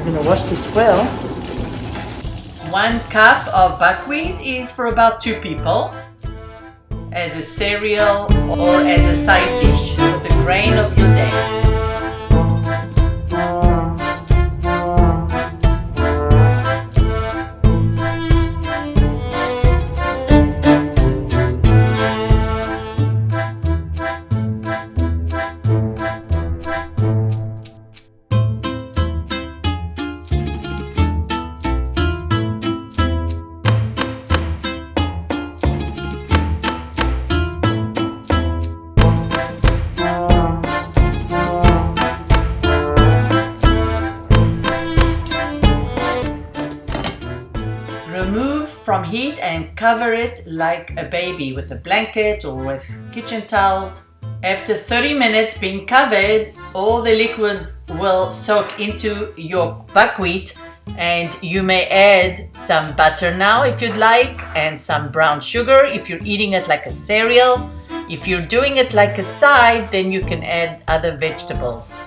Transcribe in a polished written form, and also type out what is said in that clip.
I'm gonna wash this well. 1 cup of buckwheat is for about 2 people, as a cereal or as a side dish for the grain of your day. Remove from heat and cover it like a baby with a blanket or with kitchen towels. After 30 minutes being covered, all the liquids will soak into your buckwheat, and you may add some butter now if you'd like, and some brown sugar if you're eating it like a cereal. If you're doing it like a side, then you can add other vegetables.